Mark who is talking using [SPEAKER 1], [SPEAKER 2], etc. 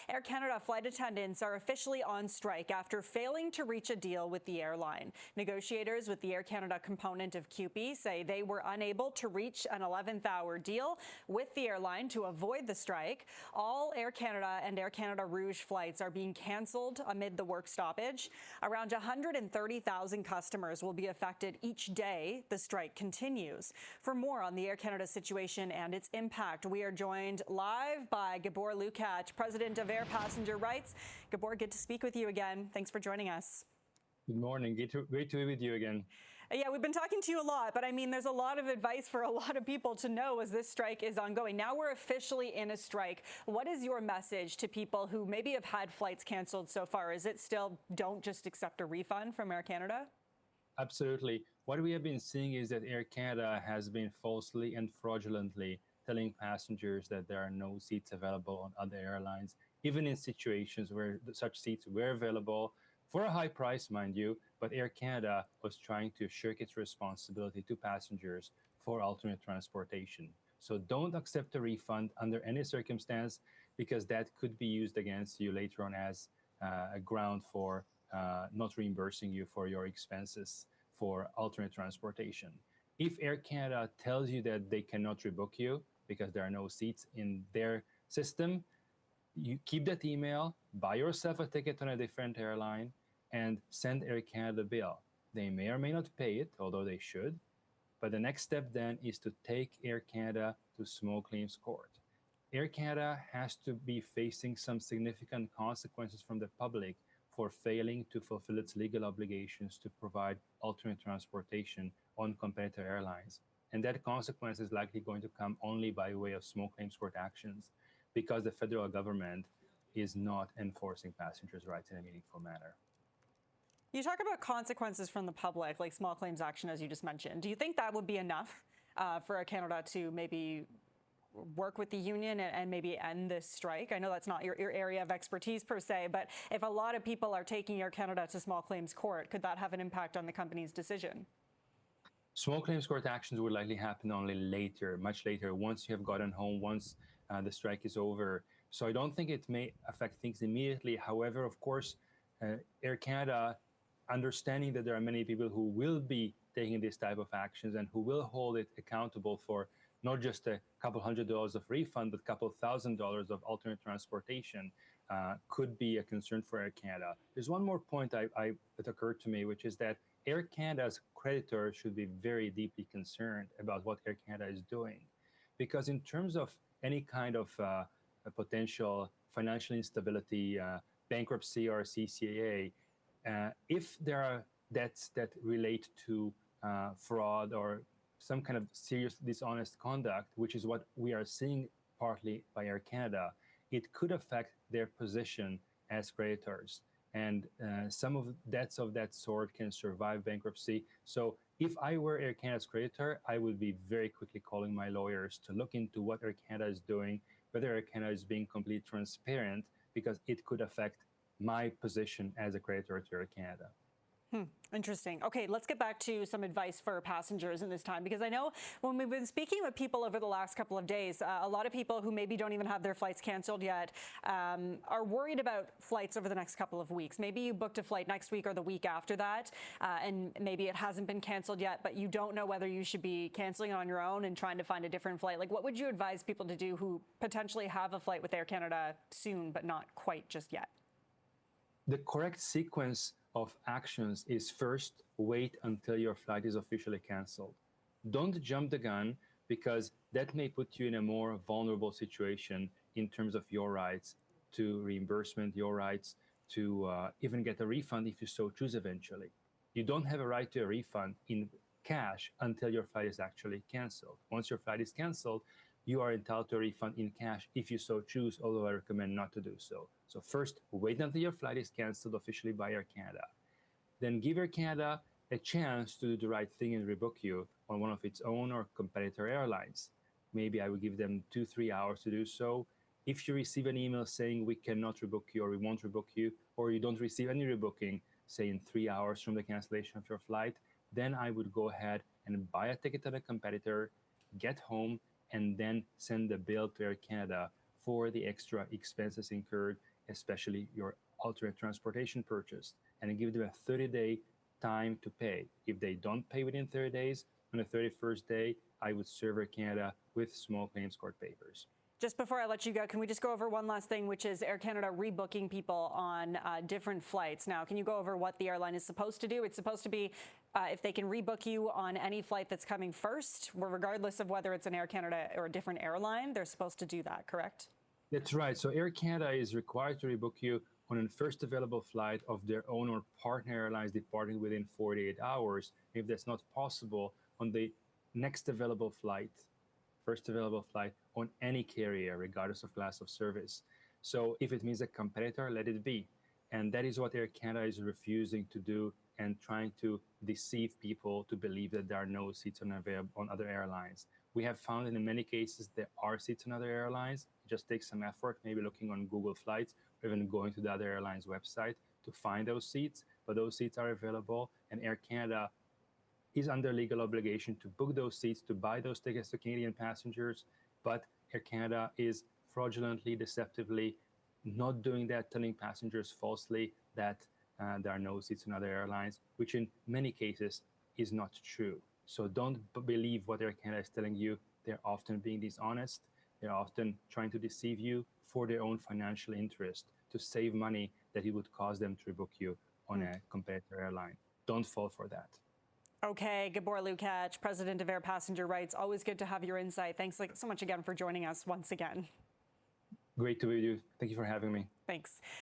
[SPEAKER 1] Air Canada flight attendants are officially on strike after failing to reach a deal with the airline. Negotiators with the Air Canada component of CUPE say they were unable to reach an 11th hour deal with the airline to avoid the strike. All Air Canada and Air Canada Rouge flights are being cancelled amid the work stoppage. Around 130,000 customers will be affected each day the strike continues. For more on the Air Canada situation and its impact, we are joined live by Gabor Lukacs, President of Air Passenger Rights. Gabor, good to speak with you again. Thanks for joining us.
[SPEAKER 2] Good morning. Great to be with you again.
[SPEAKER 1] Yeah, we've been talking to you a lot, but I mean, there's a lot of advice for a lot of people to know as this strike is ongoing. Now we're officially in a strike. What is your message to people who maybe have had flights canceled so far? Is it still don't just accept a refund from Air Canada?
[SPEAKER 2] Absolutely. What we have been seeing is that Air Canada has been falsely and fraudulently telling passengers that there are no seats available on other airlines, even in situations where such seats were available for a high price, mind you, but Air Canada was trying to shirk its responsibility to passengers for alternate transportation. So don't accept a refund under any circumstance, because that could be used against you later on as a ground for not reimbursing you for your expenses for alternate transportation. If Air Canada tells you that they cannot rebook you because there are no seats in their system, you keep that email, buy yourself a ticket on a different airline, and send Air Canada a bill. They may or may not pay it, although they should. But the next step then is to take Air Canada to small claims court. Air Canada has to be facing some significant consequences from the public for failing to fulfill its legal obligations to provide alternate transportation on competitor airlines. And that consequence is likely going to come only by way of small claims court actions, because the federal government is not enforcing passengers' rights in a meaningful manner.
[SPEAKER 1] You talk about consequences from the public, like small claims action, as you just mentioned. Do you think that would be enough for Air Canada to maybe work with the union and maybe end this strike? I know that's not your area of expertise per se, but if a lot of people are taking Air Canada to small claims court, could that have an impact on the company's decision?
[SPEAKER 2] Small claims court actions would likely happen only later, much later, once you have gotten home, once the strike is over. So I don't think it may affect things immediately. However, of course, Air Canada, understanding that there are many people who will be taking this type of actions and who will hold it accountable for not just a couple $100 of refund, but a couple $1,000 of alternate transportation, could be a concern for Air Canada. There's one more point that occurred to me, which is that Air Canada's creditors should be very deeply concerned about what Air Canada is doing. Because in terms of any kind of a potential financial instability, bankruptcy or CCAA, if there are debts that relate to fraud or some kind of serious dishonest conduct, which is what we are seeing partly by Air Canada, it could affect their position as creditors. And some of debts of that sort can survive bankruptcy. So if I were Air Canada's creditor, I would be very quickly calling my lawyers to look into what Air Canada is doing, whether Air Canada is being completely transparent, because it could affect my position as a creditor to Air Canada.
[SPEAKER 1] Interesting. Okay, let's get back to some advice for passengers in this time, because I know when we've been speaking with people over the last couple of days, a lot of people who maybe don't even have their flights canceled yet are worried about flights over the next couple of weeks. Maybe you booked a flight next week or the week after that, and maybe it hasn't been canceled yet, but you don't know whether you should be canceling it on your own and trying to find a different flight. Like, what would you advise people to do who potentially have a flight with Air Canada soon, but not quite just yet?
[SPEAKER 2] The correct sequence of actions is first, wait until your flight is officially canceled. Don't jump the gun, because that may put you in a more vulnerable situation in terms of your rights to reimbursement, your rights to even get a refund if you so choose eventually. You don't have a right to a refund in cash until your flight is actually canceled. Once your flight is canceled, you are entitled to a refund in cash if you so choose, although I recommend not to do so. So first, wait until your flight is canceled officially by Air Canada. Then give Air Canada a chance to do the right thing and rebook you on one of its own or competitor airlines. Maybe I would give them 2-3 hours to do so. If you receive an email saying we cannot rebook you or we won't rebook you, or you don't receive any rebooking, say in 3 hours from the cancellation of your flight, then I would go ahead and buy a ticket at a competitor, get home, and then send the bill to Air Canada for the extra expenses incurred, especially your alternate transportation purchase, and give them a 30-day time to pay. If they don't pay within 30 days, on the 31st day, I would serve Air Canada with small claims court papers.
[SPEAKER 1] Just before I let you go, can we just go over one last thing, which is Air Canada rebooking people on different flights? Now, can you go over what the airline is supposed to do? It's supposed to be if they can rebook you on any flight that's coming first, regardless of whether it's an Air Canada or a different airline, they're supposed to do that, correct?
[SPEAKER 2] That's right. So Air Canada is required to rebook you on a first available flight of their own or partner airlines departing within 48 hours. If that's not possible, on the next available flight, first available flight on any carrier, regardless of class of service. So if it means a competitor, let it be. And that is what Air Canada is refusing to do and trying to deceive people to believe that there are no seats on other airlines. We have found that in many cases there are seats on other airlines. It just takes some effort, maybe looking on Google Flights or even going to the other airline's website to find those seats. But those seats are available, and Air Canada is under legal obligation to book those seats, to buy those tickets to Canadian passengers. But Air Canada is fraudulently, deceptively not doing that, telling passengers falsely that there are no seats in other airlines, which in many cases is not true. So don't believe what Air Canada is telling you. They're often being dishonest. They're often trying to deceive you for their own financial interest, to save money that it would cause them to rebook you on a competitor airline. Don't fall for that.
[SPEAKER 1] Okay, Gabor Lukacs, President of Air Passenger Rights. Always good to have your insight. Thanks so much again for joining us once again.
[SPEAKER 2] Great to be with you. Thank you for having me.
[SPEAKER 1] Thanks.